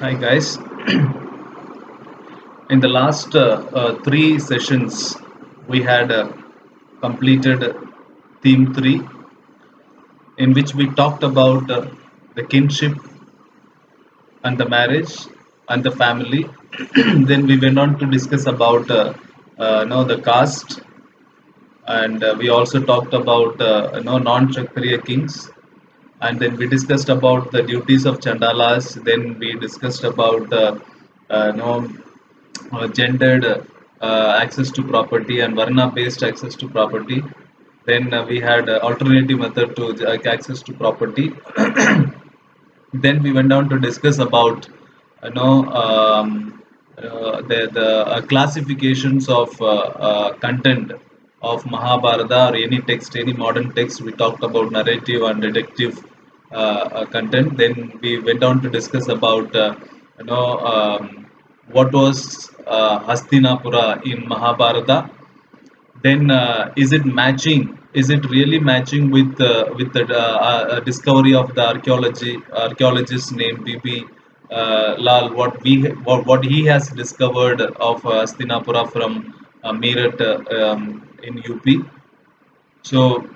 Hi guys. In the last three sessions, we had completed theme three, in which we talked about the kinship and the marriage and the family. Then we went on to discuss about the caste, and we also talked about non-Kshatriya kings. And then we discussed about the duties of Chandalas. Then we discussed about uh, you know, gendered access to property and Varna based access to property. Then we had alternative method to access to property. Then we went down to discuss about the classifications of content of Mahabharata or any text, any modern text. We talked about narrative and detective content. Then we went on to discuss about you know what was Hastinapura in Mahabharata. Then is it matching, is it really matching with the discovery of the archaeologist named BB Lal, what he has discovered of Hastinapura from Meerut in UP. So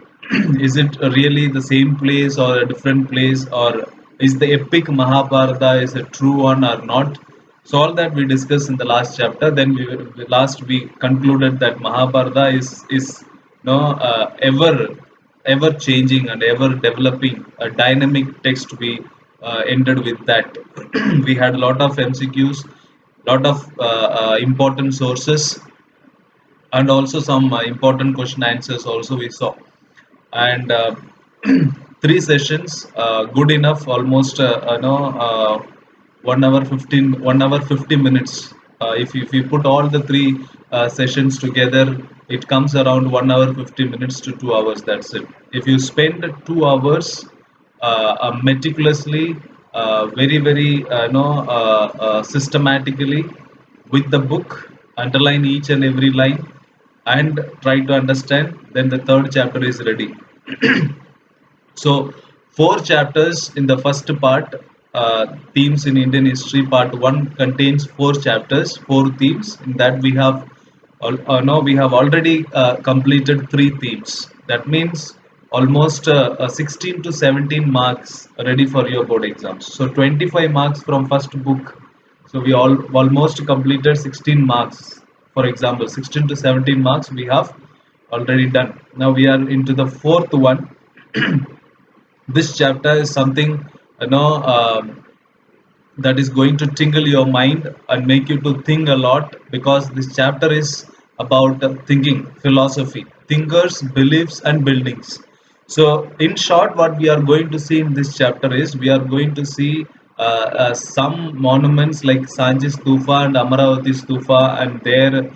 is it really the same place or a different place, or is the epic Mahabharata is a true one or not? So all that we discussed in the last chapter. Then we concluded that Mahabharata is ever changing and ever developing a dynamic text. We ended with that. We had a lot of MCQs, lot of important sources, and also some important question answers also we saw. And three sessions good enough, almost 1 hour 50 minutes. If you put all the three sessions together, it comes around 1 hour 50 minutes to 2 hours. That's it. If you spend 2 hours meticulously, systematically with the book, underline each and every line and try to understand, then the third chapter is ready. So, four chapters in the first part, themes in Indian history. Part one contains four chapters, four themes. In that we have, no, we have already completed three themes. That means almost 16 to 17 marks ready for your board exams. So 25 marks from first book. So we all almost completed 16 marks. For example, 16 to 17 marks we have already done. Now we are into the fourth one. This chapter is something that is going to tingle your mind and make you to think a lot, because this chapter is about thinking philosophy, thinkers, beliefs and buildings. So in short, what we are going to see in this chapter is we are going to see some monuments like Sanchi Stupa and Amaravati Stupa and their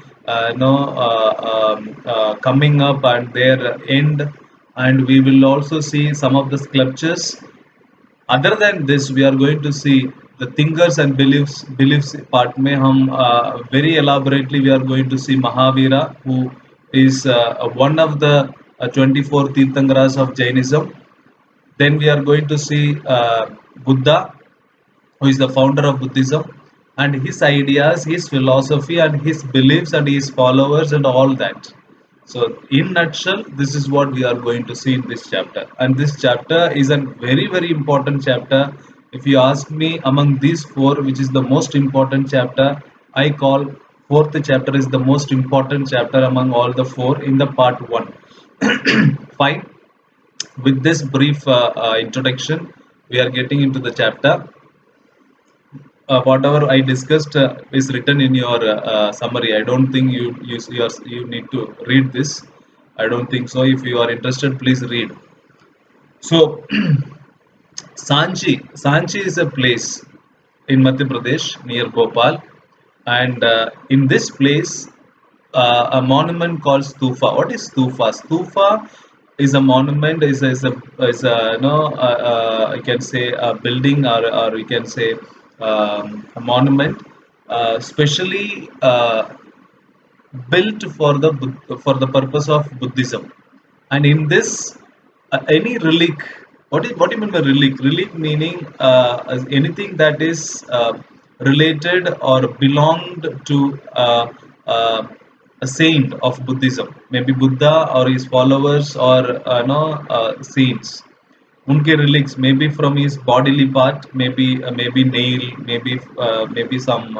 coming up and their end, and we will also see some of the sculptures. Other than this, we are going to see the thinkers and beliefs part में हम very elaborately we are going to see Mahavira, who is one of the 24 Tirthankaras of Jainism. Then we are going to see Buddha, who is the founder of Buddhism, and his ideas, his philosophy, and his beliefs, and his followers, and all that. So, in nutshell, this is what we are going to see in this chapter. And this chapter is a very important chapter. If you ask me, among these four, which is the most important chapter, I call fourth chapter is the most important chapter among all the four in the part one. Fine. With this brief introduction, we are getting into the chapter. Whatever I discussed is written in your summary. I don't think you need to read this. I don't think so. If you are interested, please read. So Sanchi is a place in Madhya Pradesh near Bhopal, and in this place, a monument called Stupa. What is Stupa? Stupa is a monument. Is a I can say a building, or you can say a monument, specially built for the purpose of Buddhism. And in this, any relic. What do you mean by relic? Relic meaning anything that is related or belonged to a saint of Buddhism, maybe Buddha or his followers or saints. उनके relics maybe from his bodily part, maybe nail, maybe some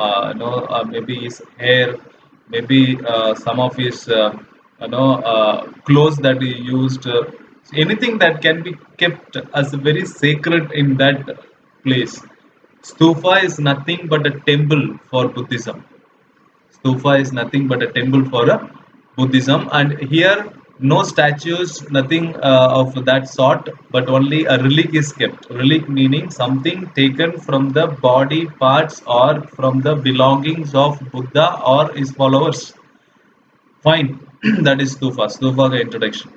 maybe his hair, maybe some of his clothes that he used, anything that can be kept as very sacred in that place. Stupa is nothing but a temple for Buddhism. Stupa is nothing but a temple for a Buddhism, and here no statues, nothing of that sort, but only a relic is kept. Relic meaning something taken from the body parts or from the belongings of Buddha or his followers. Fine, that is Stupa. Stupa ka introduction.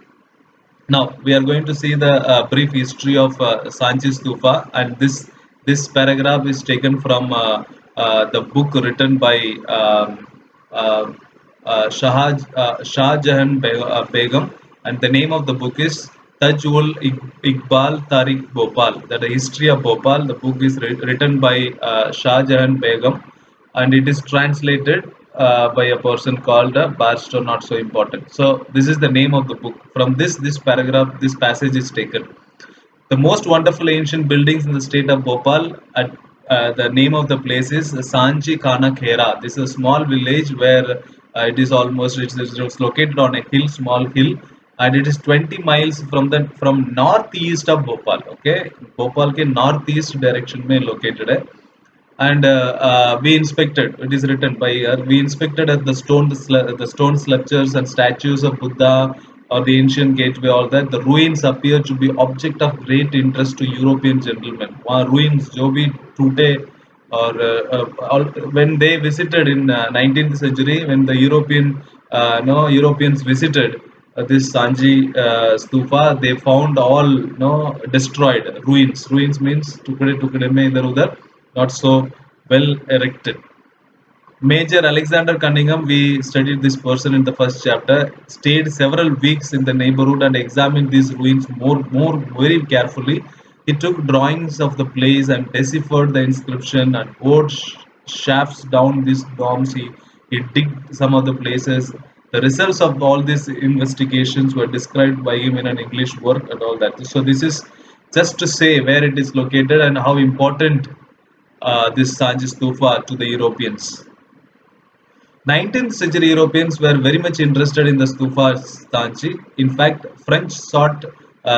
Now we are going to see the brief history of Sanchi Stupa, and this paragraph is taken from the book written by uh, Shah Jahan Begum, and the name of the book is Taj ul Iqbal Tariq Bhopal. That the history of Bhopal. The book is written by Shah Jahan Begum, and it is translated by a person called Barstow, not so important. So this is the name of the book. From this paragraph, this passage is taken. The most wonderful ancient buildings in the state of Bhopal. At the name of the place is Sanchi Khana Khera. This is a small village where it's located on a hill, small hill, and it is 20 miles from northeast of Bhopal. Okay, Bhopal के northeast direction में located है, and we inspected. It is written by we inspected at the stone sculptures and statues of Buddha or the ancient gateway. All that the ruins appear to be object of great interest to European gentlemen. Ruins जो भी टूटे or when they visited in 19th century, when the no Europeans visited this Sanji stupa, they found all no destroyed ruins. Ruins means टुकड़े में इधर उधर, not so well erected. Major Alexander Cunningham, we studied this person in the first chapter, stayed several weeks in the neighborhood and examined these ruins very carefully. He took drawings of the place and deciphered the inscription and bored shafts down these domes. He digged some of the places. The results of all these investigations were described by him in an English work and all that. So this is just to say where it is located and how important this Sanchi Stupa to the Europeans. 19th century Europeans were very much interested in the stupa Sanchi. In fact, French sought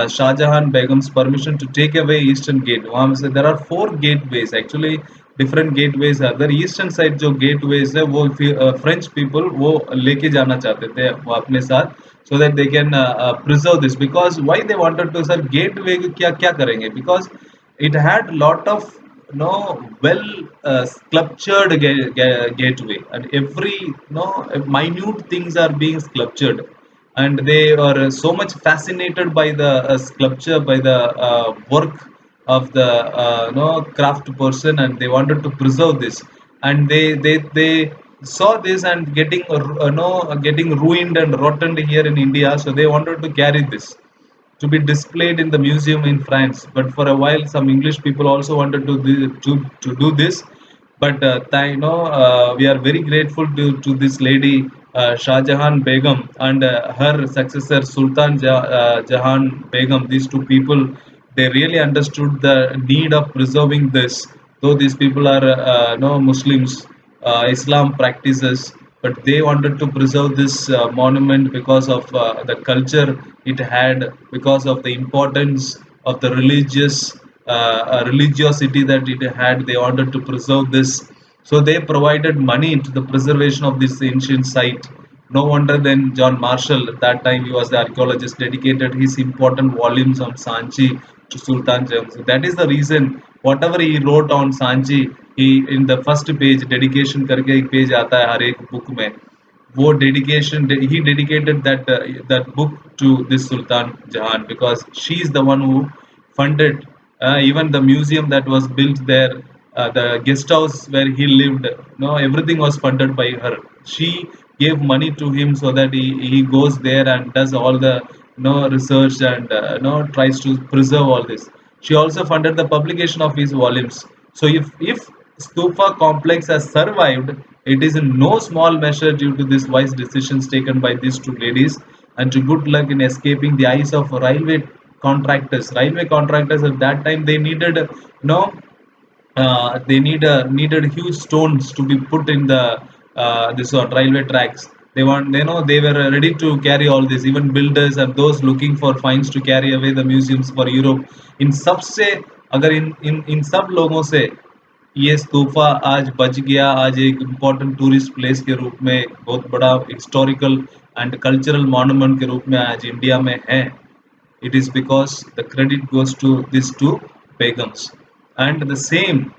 Shah Jahan Begum's permission to take away Eastern Gate. वहाँ से there are four gateways actually, different gateways are there. Eastern side जो gateways है वो French people वो लेके जाना चाहते थे वो अपने साथ, so that they can preserve this. Because why they wanted to, sir, gateway क्या क्या करेंगे, because it had lot of well sculptured gateway, and every minute things are being sculptured, and they are so much fascinated by the sculpture, by the work of the craft person, and they wanted to preserve this, and they saw this and getting getting ruined and rotten here in India, so they wanted to carry this to be displayed in the museum in France. But for a while, some English people also wanted to do this. But we are very grateful to this lady Shah Jahan Begum and her successor Sultan Jahan Begum. These two people, they really understood the need of preserving this. Though these people are no Muslims, Islam practices, but they wanted to preserve this monument because of the culture it had, because of the importance of the religiosity that it had. They wanted to preserve this, so they provided money to the preservation of this ancient site. No wonder then John Marshall, at that time he was the archaeologist, dedicated his important volumes on Sanchi to Sultan James. That is the reason whatever he wrote on Sanchi, he in the first page dedication करके एक page आता है हर एक book में, वो dedication he dedicated that book to this Sultan Jahan, because she is the one who funded even the museum that was built there, the guest house where he lived. No, everything was funded by her. She gave money to him so that he goes there and does all the research and tries to preserve all this. She also funded the publication of his volumes. So if Stupa complex has survived, it is in no small measure due to these wise decisions taken by these two ladies and to good luck in escaping the eyes of railway contractors. Railway contractors at that time they needed they needed huge stones to be put in the this one railway tracks. They want they were ready to carry all this. Even builders and those looking for finds to carry away the museums for Europe. इन सब से अगर इन सब लोगों से ये स्तूपा आज बच गया, आज एक इम्पोर्टेंट टूरिस्ट प्लेस के रूप में एक बहुत बड़ा हिस्टोरिकल एंड कल्चरल मॉन्यूमेंट के रूप में आज इंडिया में है. It is because the credit goes to these two begums. And the same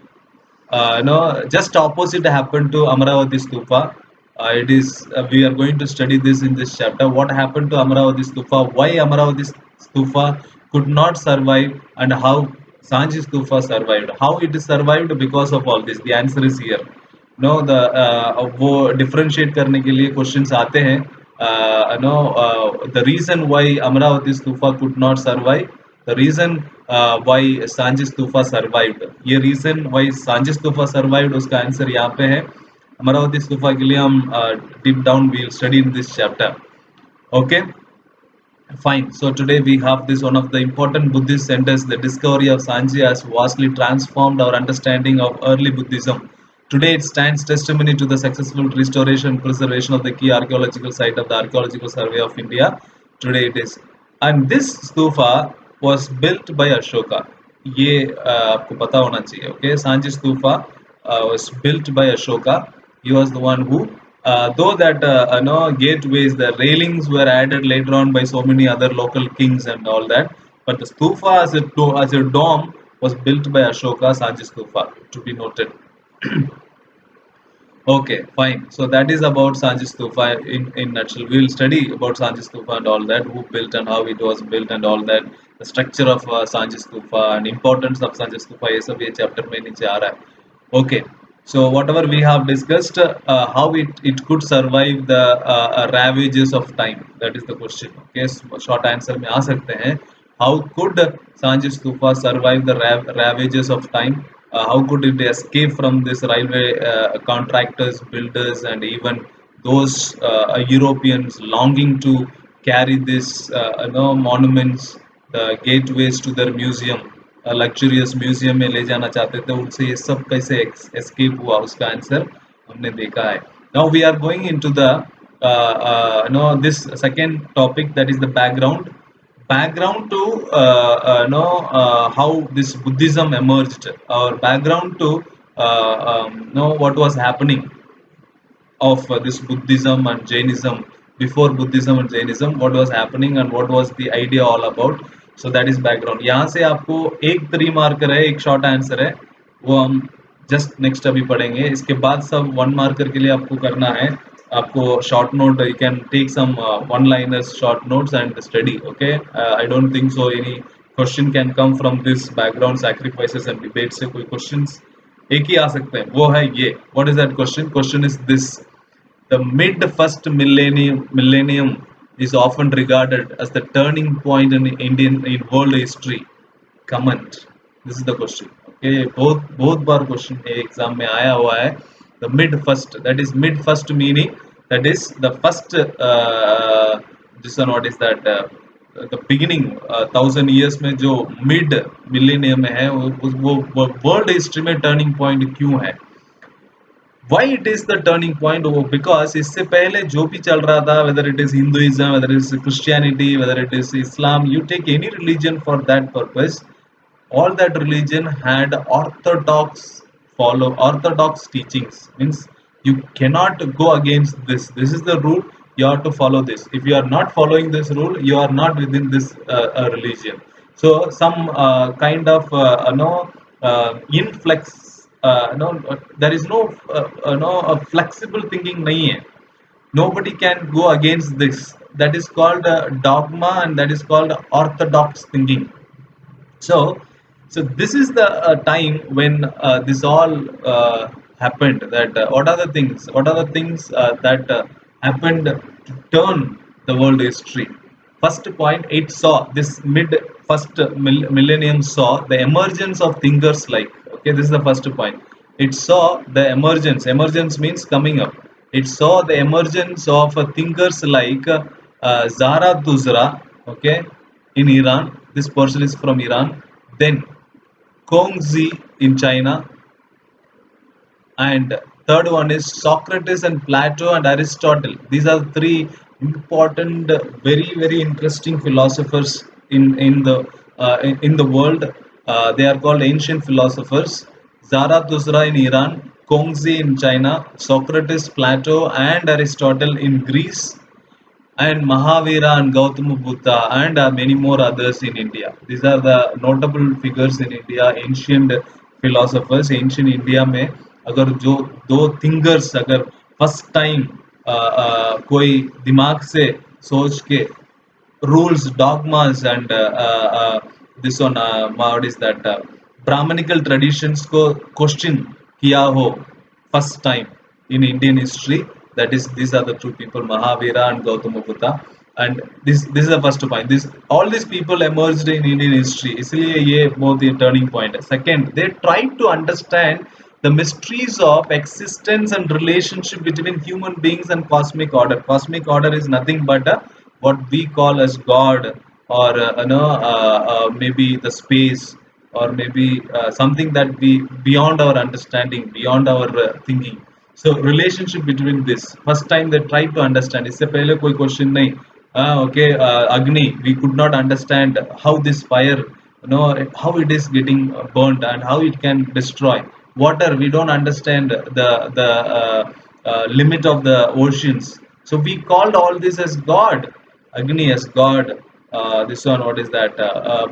just opposite happened to Amaravati Stupa. It is we are going to study this in this chapter. What happened to Amaravati Stupa? Why Amaravati Stupa could not survive, and how Sanchi Stupa survived? How it is survived because of all this? The answer is here. No, the वो differentiate करने के लिए questions आते हैं. No, the reason why Amaravati Stupa could not survive, the reason why Sanchi Stupa survived. ये reason why Sanchi Stupa survived उसका answer यहाँ पे है. अमरावती स्तूपा के लिए हम deep down we'll study in this chapter. Okay. Fine. So today we have this one of the important Buddhist centers. The discovery of Sanchi has vastly transformed our understanding of early Buddhism. Today it stands testimony to the successful restoration and preservation of the key archaeological site of the Archaeological Survey of India. Today it is. And this stupa was built by Ashoka. ये आपको पता होना चाहिए. Okay, Sanchi Stupa was built by Ashoka. He was the one who though that gateways, the railings were added later on by so many other local kings and all that, but the stupa as a dome was built by Ashoka, Sanchi Stupa, to be noted. Okay, fine. So that is about Sanchi Stupa in nutshell. We will study about Sanchi Stupa and all that, who built and how it was built and all that, the structure of Sanchi Stupa and importance of Sanchi Stupa. ये सब ये chapter में नीचे आ रहा है. Okay, so whatever we have discussed, how it could survive the ravages of time. That is the question. Okay, so short answer में आ सकते हैं. How could Sanchi Stupa survive the ravages of time? How could it escape from this railway contractors, builders, and even those Europeans longing to carry this monuments, the gateways to their museum, luxurious museum में ले जाना चाहते थे, उनसे ये सब कैसे escape हुआ, उसका आंसर हमने देखा है. Now we are going into the this second topic, that is the background to how this Buddhism emerged, or background to know what was happening of this Buddhism and Jainism. Before Buddhism and Jainism, what was happening and what was the idea all about. So that is background. यहाँ से आपको एक 3 marker है, एक short answer है, वो हम just next अभी पढ़ेंगे. इसके बाद सब 1 मार्कर के लिए आपको करना है. आपको short note, you can take some one liners short notes and study. Okay, I don't think so any question can come from this background sacrifices and debate से कोई क्वेश्चंस एक ही आ सकते हैं, वो है ये. What is that question? Question is this: the mid first millennium is often regarded as the turning point in world history. Comment. This is the question. Okay, बहुत बार question exam में आया हुआ है. The mid first, that is mid first meaning that is the first this one, what is that the beginning 1000 years में जो mid millennium में है, वो world history में turning point क्यों है? Why it is the turning point? Because इससे पहले जो भी चल रहा था, whether it is Hinduism, whether it is Christianity, whether it is Islam, you take any religion for that purpose, all that religion had orthodox teachings. Means you cannot go against this. This is the rule. You have to follow this. If you are not following this rule, you are not within this religion. So some kind of inflex. There is no flexible thinking नहीं है. Nobody can go against this. That is called dogma, and that is called orthodox thinking. So this is the time when this all happened. That what are the things? What are the things that happened to turn the world history? First point, it saw this mid first millennium saw the emergence of thinkers like. Okay, this is the first point. It saw the emergence. Emergence means coming up. It saw the emergence of thinkers like Zarathustra, okay, in Iran. This person is from Iran. Then Kongzi in China, and third one is Socrates and Plato and Aristotle. These are three important, very interesting philosophers in the world. They are called ancient philosophers. Zarathustra in Iran, Kongzi in China, Socrates, Plato, and Aristotle in Greece, and Mahavira and Gautama Buddha and many more others in India. These are the notable figures in India, ancient philosophers. Ancient India में अगर जो दो thinkers अगर first time कोई दिमाग से सोच के rules, dogmas, and this one, what is that? Brahmanical traditions को question किया हो first time in Indian history. That is, these are the two people, Mahavira and Gautama Buddha. And this is the first point. This all these people emerged in Indian history. इसलिए ये बहुत ही turning point. Second, they tried to understand the mysteries of existence and relationship between human beings and cosmic order. Cosmic order is nothing but what we call as God, or maybe the space, or maybe something that be beyond our understanding, beyond our thinking. So relationship between this, first time they tried to understand. इससे पहले कोई question नहीं. Okay, Agni, we could not understand how this fire, how it is getting burnt and how it can destroy. Water, we don't understand the limit of the oceans. So we called all this as God. Agni as God. This one, what is that?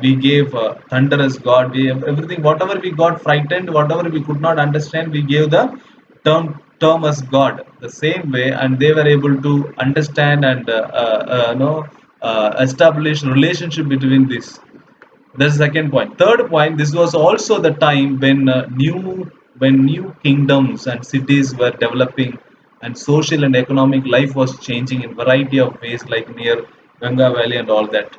We gave thunder as God. We everything, whatever we got frightened, whatever we could not understand, we gave the term as God. The same way, and they were able to understand and establish relationship between this. That's the second point. Third point, this was also the time when new kingdoms and cities were developing, and social and economic life was changing in variety of ways, like near Ganga Valley and all that.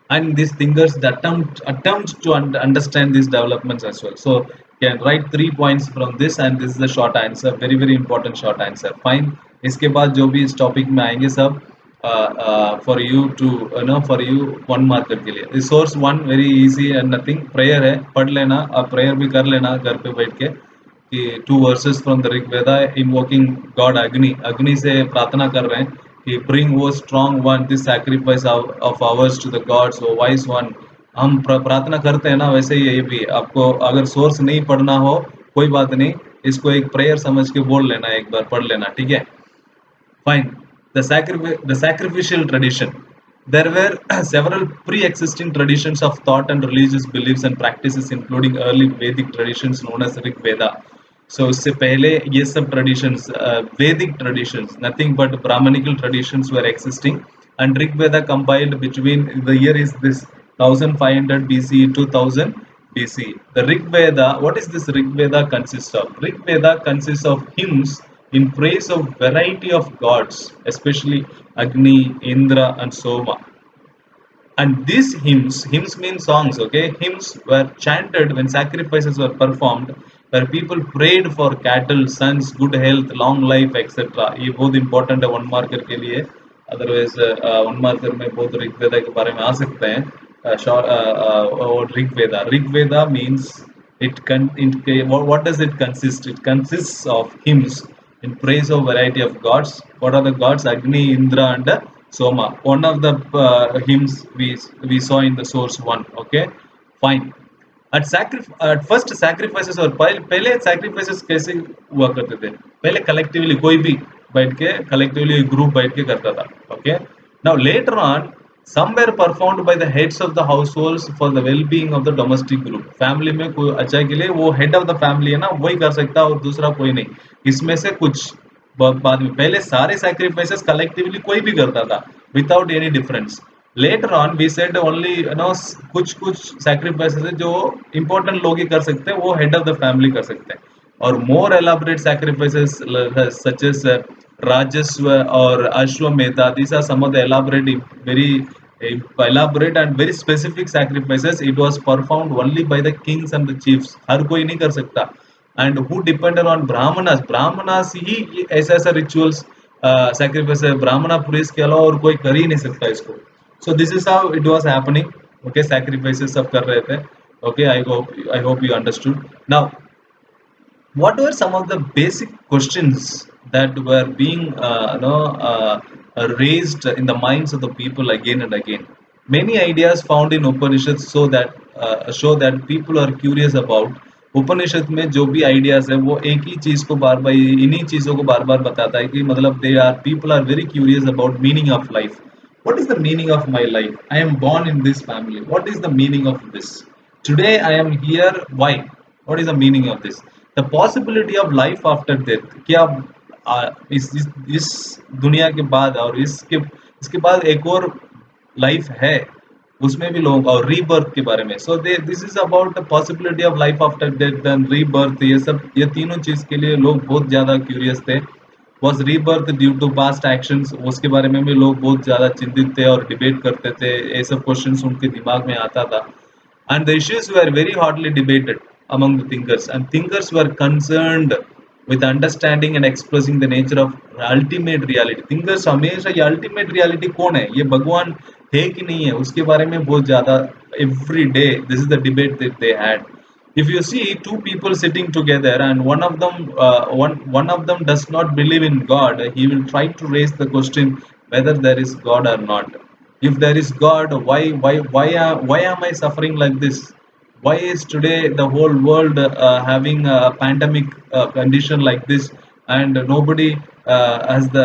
And these thinkers attempt to understand these developments as well. So can write 3 points from this, and this is the short answer, very important short answer. Fine. इसके बाद जो भी इस topic में आएंगे सब for you two for you 1 marker के लिए. Resource one very easy and nothing, prayer है, पढ़ लेना, आप प्रेयर भी कर लेना घर पे बैठ के, कि 2 verses from the Rig Veda, invoking God अग्नि. अग्नि से प्रार्थना कर रहे हैं कि bring O strong one this sacrifice of ours to the gods, O wise one. हम प्रार्थना करते हैं ना, वैसे ही ये भी आपको अगर सोर्स नहीं पढ़ना हो कोई बात नहीं, इसको एक प्रेयर समझ के बोल लेना, एक बार पढ़ लेना, ठीक है. Fine. The sacrificial tradition. There were several pre-existing traditions of thought and religious beliefs and practices, including early Vedic traditions known as Rig Veda. So उससे पहले ये सब traditions, Vedic traditions, nothing but Brahmanical traditions were existing, and Rig Veda compiled between the year is this 1500 BC to 1000 BC. The Rig Veda, what is this Rig Veda consists of? Rig Veda consists of hymns in praise of variety of gods, especially Agni, Indra, and Soma. And these hymns mean songs, okay? Hymns were chanted when sacrifices were performed, where people prayed for cattle, sons, good health, long life, etc. ये बहुत important है 1 marker के लिए. Otherwise 1 marker में बहुत ऋग्वेदा के बारे में आ सकते हैं. और Rigveda means what does it consist? It consists of hymns in praise of variety of gods. What are the gods? Agni, Indra, and Soma. One of the hymns we saw in the source one. Okay, fine. At first sacrifices, और पहले sacrifices कैसे हुआ करते थे? पहले collectively कोई भी बैठ के collectively group बैठ के करता था. Okay. Now later on, some were performed by the heads of the households for the well-being of the domestic group. Family में कोई अच्छा के लिए वो head of the family है ना, वही कर सकता है और दूसरा कोई नहीं. इसमें से कुछ बाद में, पहले सारे sacrifices collectively कोई भी करता था without any difference. Later on we said only कुछ sacrifices है जो important लोग ही कर सकते हैं, वो head of the family कर सकते हैं. और more elaborate sacrifices such as Rajaswa or Ashwamedha, these are some of the very elaborate and very specific sacrifices. It was performed only by the kings and the chiefs. हर कोई नहीं कर सकता. and who depended on brahmanas ही ऐसा ऐसा rituals sacrifice है ब्राह्मणा police के अलावा और कोई कर ही नहीं सकता इसको. So this is how it was happening. Okay, sacrifices सब कर रहे थे. Okay, I hope you understood. Now, what were some of the basic questions that were being raised in the minds of the people again and again? Many ideas found in Upanishads show that people are curious about. उपनिषद में जो भी ideas है वो एक ही चीज को बार बार इन्हीं चीजों को बार बार बताता है कि मतलब they are people are very curious about meaning of life. What is the meaning of my life? I am born in this family. What is the meaning of this? Today I am here. Why? What is the meaning of this? The possibility of life after death. क्या इस दुनिया के बाद और इसके बाद एक और लाइफ है उसमें भी लोग और रीबर्थ के बारे में. So they this is about the possibility of life after death and rebirth. ये तीनों चीज के लिए लोग बहुत ज्यादा क्यूरियस थे. Was rebirth due to past actions उसके बारे में भी लोग बहुत ज्यादा चिंतित थे और डिबेट करते थे. ये सब क्वेश्चंस उनके दिमाग में आता था. And the issues were very hotly debated among the thinkers, and thinkers were concerned with understanding and expressing the nature of ultimate reality. Thinkers हमेशा ये ultimate reality कौन है, ये भगवान है कि नहीं है, उसके बारे में बहुत ज़्यादा every day this is the debate that they had. If you see two people sitting together and one of them does not believe in God, he will try to raise the question whether there is God or not. If there is God, why am I suffering like this? Why is today the whole world having a pandemic condition like this, and nobody has the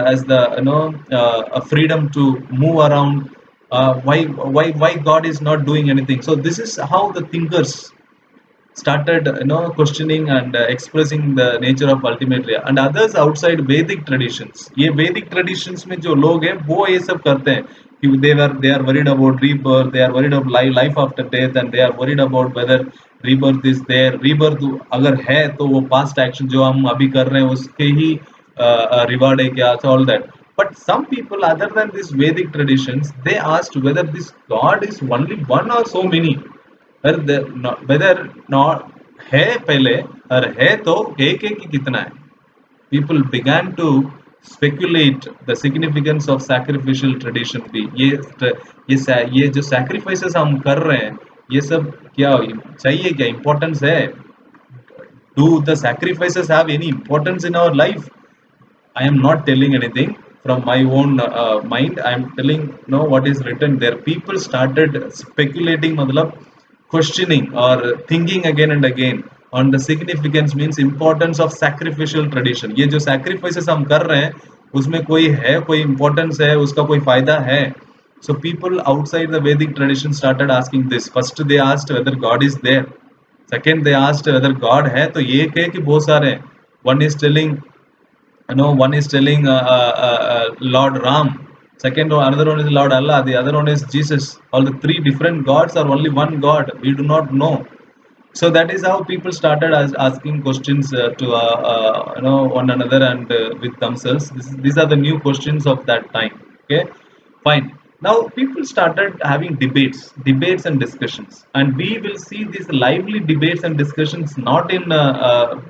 a freedom to move around? Why God is not doing anything? So this is how the thinkers started questioning and expressing the nature of ultimate reality. And others outside Vedic traditions, ये Vedic traditions में जो लोग हैं वो ये सब करते हैं कि they are worried about rebirth, they are worried about life after death, and they are worried about whether rebirth is there. Rebirth अगर है तो वो past action जो हम अभी कर रहे हैं उसके ही reward है क्या, so all that. But some people other than these Vedic traditions, they asked whether this God is only one or so many. Whether not है पहले और है तो एक एक ही कितना है. People began to speculate the significance of sacrificial tradition भी. ये जो सैक्रिफाइसेस हम कर रहे हैं ये सब क्या चाहिए, क्या इम्पोर्टेंस है? Do the sacrifices have any importance in our life? I am not telling anything from my own mind. I am telling what is written there. People started speculating, matlab questioning or thinking again and again on the significance means importance of sacrificial tradition. ये जो sacrifices हम कर रहे हैं उसमें कोई है, कोई importance है, उसका कोई फायदा है? So people outside the Vedic tradition started asking this. First they asked whether God is there. Second they asked whether God है तो ये है कि बहुत सारे हैं. One is telling one is telling Lord Ram. Second one, another one is Lord Allah. The other one is Jesus. All the three different gods are only one God. We do not know. So that is how people started asking questions to one another and with themselves. These are the new questions of that time. Okay, fine. Now people started having debates and discussions, and we will see these lively debates and discussions not in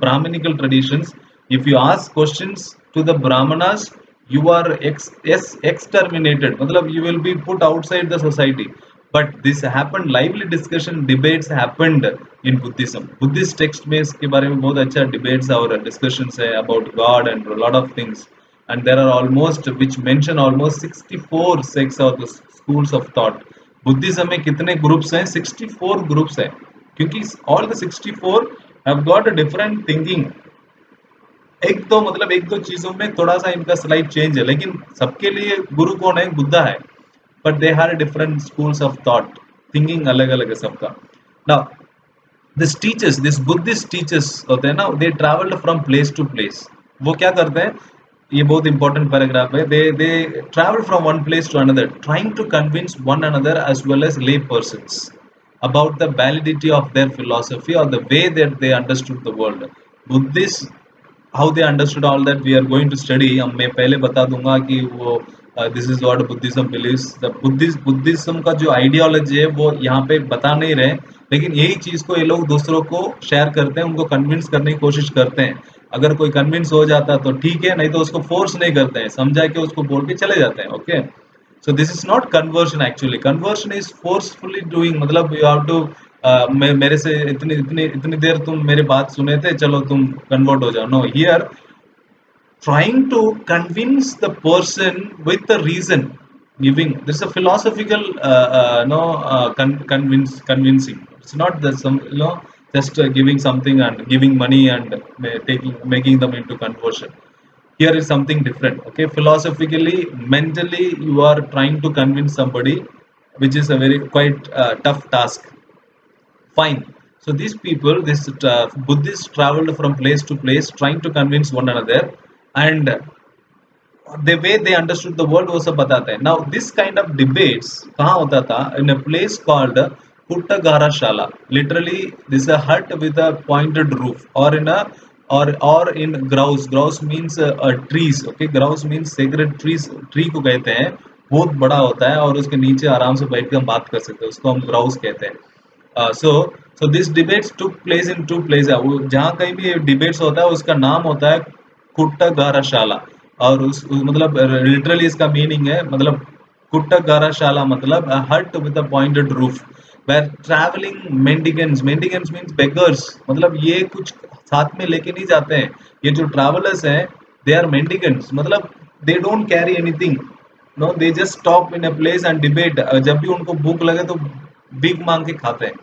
Brahminical traditions. If you ask questions to the Brahmanas, you are exterminated. मतलब you will be put outside the society. But this happened, lively discussion, debates happened in Buddhism. Buddhist text में इसके बारे में बहुत अच्छा debates और discussions है about God and a lot of things. And there are almost, which mention almost 64 sects or the schools of thought. Buddhism में कितने groups हैं? 64 groups हैं. क्योंकि all the 64 have got a different thinking. एक दो चीजों में थोड़ा सा इनका स्लाइड चेंज है, लेकिन सबके लिए गुरु कौन है? बुद्धा है. But they have different schools of thought, thinking अलग अलग है सबका. नाउ दिस बुद्धिस्ट टीचर्स होते हैं ना, they travelled from place to place. वो क्या करते हैं, ये बहुत इंपॉर्टेंट पैराग्राफ है. They travel from one place to another trying to convince one another as well as lay persons about the validity of their philosophy or the way that they understood the world. Buddhists, how they understood all that we are going to study. मैं पहले बता दूंगा कि वो this is what Buddhism believes. The Buddhism का जो ideology है वो यहाँ पे बता नहीं रहे, लेकिन यही चीज को ये लोग दूसरों को शेयर करते हैं, उनको कन्विंस करने की कोशिश करते हैं। अगर कोई कन्विंस हो जाता तो ठीक है, नहीं तो उसको फोर्स नहीं करते हैं, समझा के उसको बोल के चले जाते हैं। Okay, so this is not conversion, actually conversion is forcefully doing, मतलब यू हैव टू मेरे से इतनी इतनी इतनी देर तुम मेरी बात सुने थे, चलो तुम कन्वर्ट हो जाओ। No, here trying to convince the person with the reason, giving there's a philosophical no convincing. It's not the some just giving something and giving money and taking making them into conversion. Here is something different. Okay, philosophically, mentally, you are trying to convince somebody, which is a very quite tough task. Fine. So these people, this Buddhists traveled from place to place trying to convince one another, and the way they understood the world was a बताते हैं. Now this kind of debates कहाँ होता था? In a place called Puttagarashala. Literally, this is a hut with a pointed roof, or in a or in grouse. Grouse means trees. Okay, grouse means sacred trees. Tree को कहते हैं, बहुत बड़ा होता है और उसके नीचे आराम से बैठ के हम बात कर सकते हैं, उसको हम ग्राउस कहते हैं। So this debates took place in two place. जहाँ कहीं भी डिबेट्स होता है उसका नाम होता है कुट्टगाराशाला, और मतलब लिटरली इसका मीनिंग है, मतलब कुट्टगाराशाला मतलब hut with a pointed roof where travelling mendicants. Mendicants means beggars, मतलब ये कुछ साथ में लेके नहीं जाते हैं। ये जो ट्रैवलर्स हैं, दे आर मेंडिकेंट्स, मतलब they don't carry anything. No, they just stop in a place and debate. जब भी उनको भूख लगे तो भीख मांग के खाते हैं।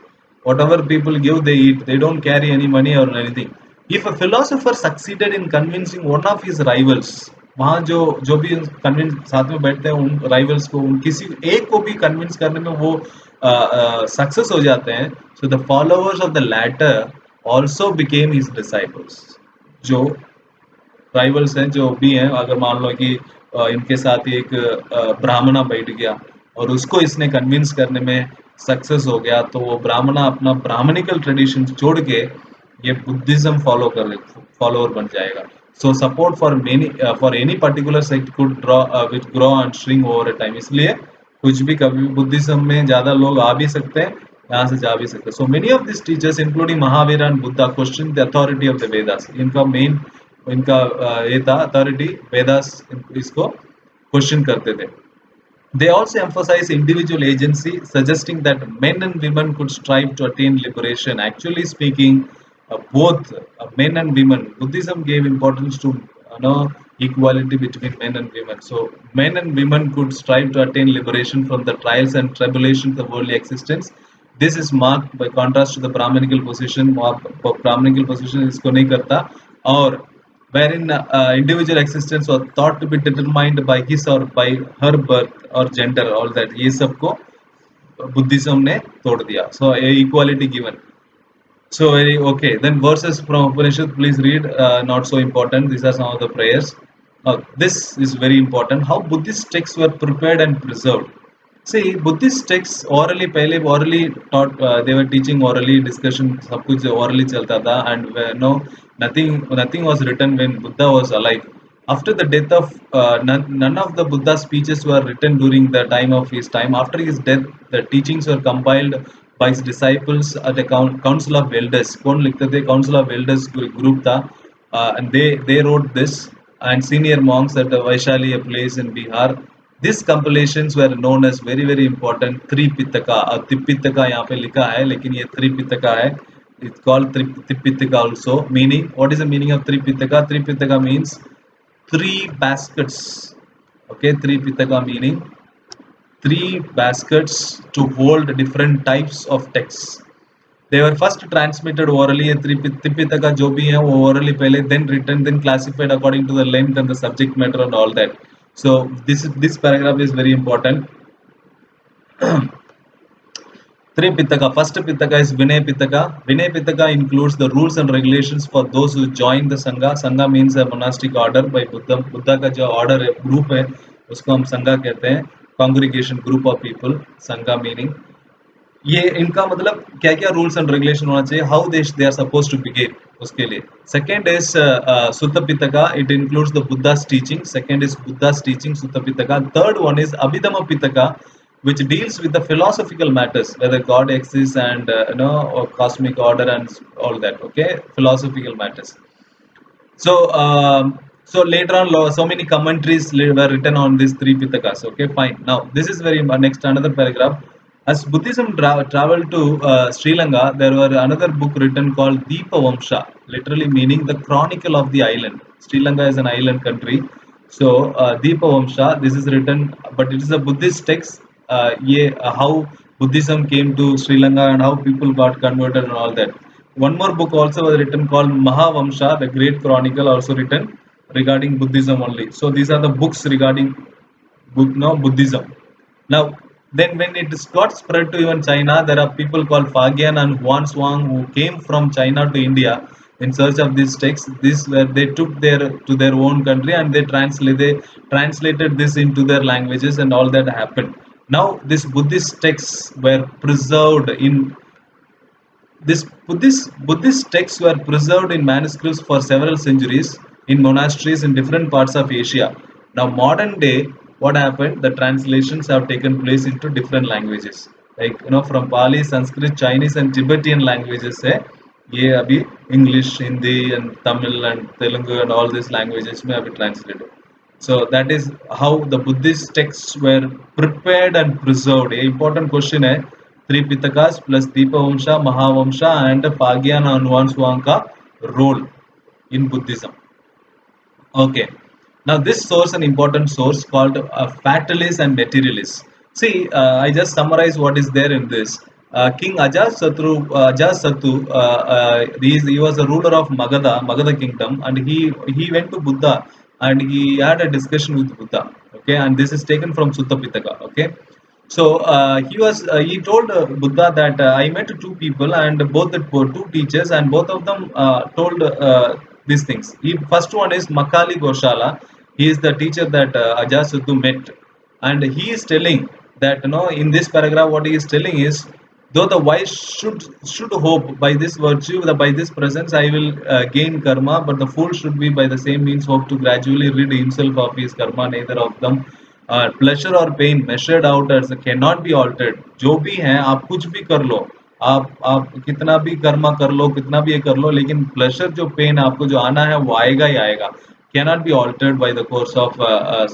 Whatever people give, they eat. They don't carry any money or anything. If a philosopher succeeded in convincing one of his rivals, वहाँ जो जो भी कन्विंस साथ में बैठते हैं उन राइवल्स को, उन किसी एक को भी कन्विंस करने में वो सक्सेस हो जाते हैं, so the followers of the latter also became his disciples. जो राइवल्स हैं जो भी हैं, अगर मान लो कि इनके साथ एक ब्राह्मणा बैठ गया और उसको इसने कन्विंस करने में सक्सेस हो गया, तो वो ब्राह्मणा अपना ब्राह्मणिकल ट्रेडिशन छोड़ के ये बुद्धिज्म फॉलोअर बन जाएगा। So support for many for any particular sect could draw which grow and shrink over a time. इसलिए कुछ भी कभी भी बुद्धिज्म में ज्यादा लोग आ भी सकते हैं, यहाँ से जा भी सकते हैं। So many of this teachers including Mahavir and Buddha question the authority of the Vedas. इनका मेन इनका ये था अथॉरिटी, वेदास इसको क्वेश्चन करते थे। They also emphasize individual agency, suggesting that men and women could strive to attain liberation. Actually speaking, both men and women, Buddhism gave importance to equality between men and women. So men and women could strive to attain liberation from the trials and tribulations of worldly existence. This is marked by contrast to the Brahminical position. Brahminical position इसको नहीं करता, और wherein individual existence was thought to be determined by his or by her birth or gender, all that ये सबको Buddhism ने तोड़ दिया। So equality given. So very okay. Then verses from Upanishad, please read. Not so important. These are some of the prayers. This is very important. How Buddhist texts were prepared and preserved. See, Buddhist texts orally, पहले orally taught. They were teaching orally, discussion सब कुछ orally चलता था, and no, nothing was written when Buddha was alive. After the death of none of the Buddha speeches were written during the time of his time. After his death, the teachings were compiled by his disciples at a council of elders. कौन लिखते थे? Council of elders group था, and they wrote this, and senior monks at the Vaishali, a place in Bihar. These compilations were known as very very important Tripitaka. Tripitaka यहाँ पे लिखा है, लेकिन ये Tripitaka है. It's called Tripitaka also. Meaning, what is the meaning of Tripitaka? Tripitaka means three baskets. Okay, Tripitaka meaning three baskets to hold different types of texts. They were first transmitted orally. Tripitaka जो भी है वो orally पहले, then written, then classified according to the length and the subject matter and all that. So this paragraph is very important. Tripitaka. First Pitaka is Vinay Pitaka. Vinay Pitaka includes the rules and regulations for those who join the Sangha. Sangha means a monastic order by Buddha. Buddha का जो order है, group है, उसको हम Sangha कहते हैं. Congregation, group of people. Sangha meaning. ये इनका मतलब क्या क्या रूल्स एंड रेगुलेशन होना चाहिए, how they are suppose to behave, उसके लिए. Second is Sutta Pitaka, it includes the Buddha's teaching. Second is Buddha's teaching, Sutta Pitaka. Third one is Abhidhamma Pitaka, which deals with the philosophical matters, whether God exists and or cosmic order and all that. Okay, philosophical matters. So, so later on, so many commentaries were written on these three Pitakas. Okay, fine. Now, this is very next another paragraph. As Buddhism traveled to Sri Lanka, there were another book written called Deepa Vamsha, literally meaning the chronicle of the island. Sri Lanka is an island country. So, Deepa Vamsha, this is written, but it is a Buddhist text. How Buddhism came to Sri Lanka and how people got converted and all that. One more book also was written called Mahavamsha, the Great Chronicle, also written regarding Buddhism only. So these are the books regarding Buddhism. Now, then when it got spread to even China, there are people called Fagian and Huan Suang who came from China to India in search of these texts. This where they took their to their own country and they translated this into their languages and all that happened. Now, these Buddhist texts were preserved in this Buddhist texts were preserved in manuscripts for several centuries in monasteries in different parts of Asia. Now, modern day, what happened? The translations have taken place into different languages, like from Pali, Sanskrit, Chinese, and Tibetan languages. ये अभी English, Hindi, and Tamil and Telugu and all these languages में अभी translated. So that is how the Buddhist texts were prepared and preserved. A important question है three Pitakas plus Deepavamsha, Mahavamsha and Pagyana and Vanswanka role in Buddhism. Okay. Now this source, an important source called Fatalis and Materialis. See, I just summarize what is there in this. King Ajazattu, he was a ruler of Magadha kingdom, and he went to Buddha and he had a discussion with Buddha. Okay, and this is taken from Sutta Pitaka. Okay, so he told Buddha that I met two people and both the two teachers and both of them told these things. First one is Makali Goshala. He is the teacher that Ajasattu met, and he is telling that in this paragraph what he is telling is, though the wise should hope by this virtue, by this presence I will gain karma, but the fool should be by the same means hope to gradually rid himself of his karma. Neither of them pleasure और pain measured out as can not be altered. जो भी है आप कुछ भी कर लो, आप कितना भी कर्मा कर लो, कितना भी ये कर लो, लेकिन प्लेजर जो पेन आपको जो आना है वो आएगा ही आएगा. Can not be altered by the course of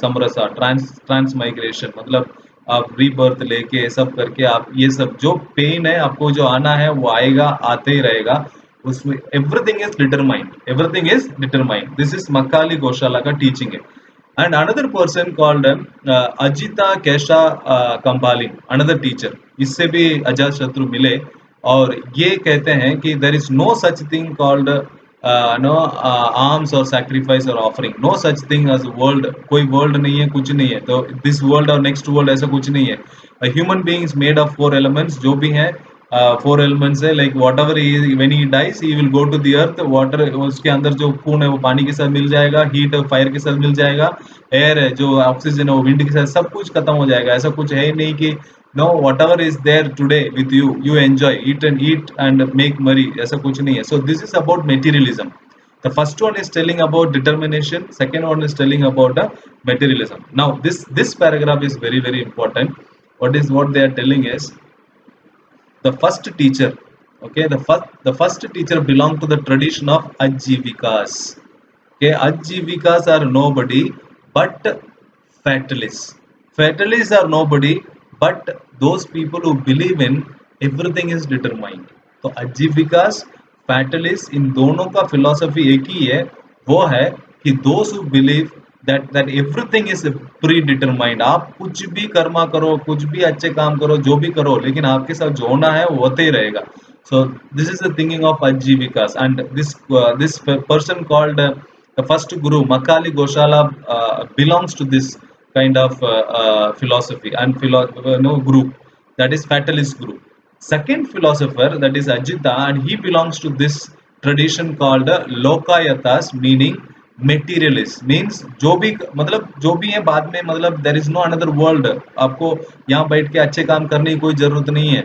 samsara transmigration. मतलब आप रीबर्थ लेके सब करके आप ये सब जो पेन है आपको जो आना है वो आएगा, आते ही रहेगा. उसमें everything is determined, everything is determined. This is Makkhali Gosala का टीचिंग है. And another person called Ajita Kesha Kambalin, another teacher. इससे भी अजात शत्रु मिले और ये कहते हैं कि there is no such thing called arms or sacrifice or offering. No such thing as world. कोई world नहीं है, कुछ नहीं है. तो this world और next world ऐसा कुछ नहीं है. A human being is made of four elements. जो भी है फोर एलिमेंट्स है. Like whatever when he dies he will go to the earth. Water उसके अंदर जो खून है वो पानी के साथ मिल जाएगा, हीट फायर के साथ मिल जाएगा, एयर है जो ऑक्सीजन है वो विंड के साथ, सब कुछ खत्म हो जाएगा. ऐसा कुछ है ही नहीं कि no whatever is there today with you you enjoy eat and make merry, ऐसा कुछ नहीं है. So this is about materialism. The first one is telling about determination. Second one is telling about materialism. Now this paragraph is very very important. What they are telling is the first teacher. Okay, the first teacher belonged to the tradition of Ajivikas. Okay, Ajivikas are nobody but fatalists. Fatalists are nobody but those people who believe in everything is determined. तो Ajivikas, fatalists, इन दोनों का philosophy एक ही है. वो है कि those who believe that everything is predetermined. आप कुछ भी कर्मा करो, कुछ भी अच्छे काम करो, जो भी करो, लेकिन आपके साथ जो होना है वो होते ही रहेगा. So this is the thinking of Ajivikas, and this person called the first guru Makali Goshala belongs to this kind of philosophy and group, that is fatalist group. Second philosopher, that is Ajita, and he belongs to this tradition called Lokayatas, meaning materialist. Means जो भी मतलब जो भी है बाद में, मतलब there is no another world. आपको यहाँ बैठ के अच्छे काम करने की कोई जरूरत नहीं है.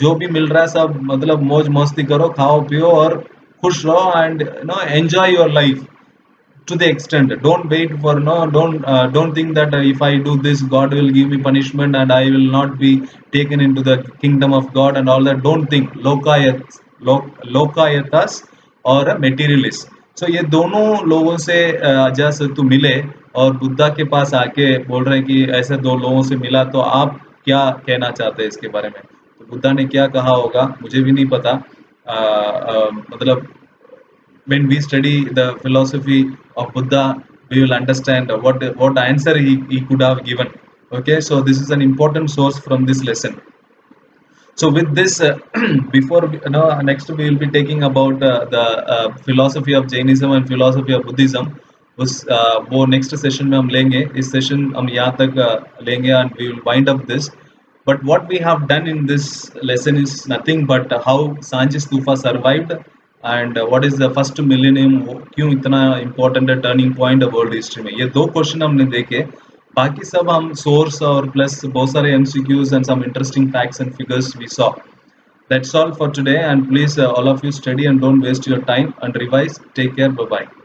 जो भी मिल रहा है सब मतलब मौज मस्ती करो, खाओ पियो और खुश रहो and enjoy your life to the extent. Don't wait for no, don't think that if I do this God will give me punishment and I will not be taken into the kingdom of God and all that. Don't think lokayatas और a materialist. So ये दोनों लोगों से अजय सेतु मिले और बुद्धा के पास आके बोल रहे हैं कि ऐसे दो लोगों से मिला, तो आप क्या कहना चाहते हैं इसके बारे में? तो बुद्धा ने क्या कहा होगा मुझे भी नहीं पता। मतलब when we study the philosophy of Buddha, we will understand what answer he could have given. Okay, so this is an important source from this lesson. So with this, before next we will be taking about the philosophy of Jainism and philosophy of Buddhism. उस वो next session में हम लेंगे, इस session हम यहाँ तक लेंगे and we will wind up this. But what we have done in this lesson is nothing but how Sanchi Stupa survived and what is the first millennium, क्यों इतना important है turning point है world history में. ये दो question हमने देखे, बाकी सब हम सोर्स और प्लस बहुत सारे MCQs and some interesting facts and figures we saw. That's all for today and please all of you study and don't waste your time and revise. Take care. Bye bye.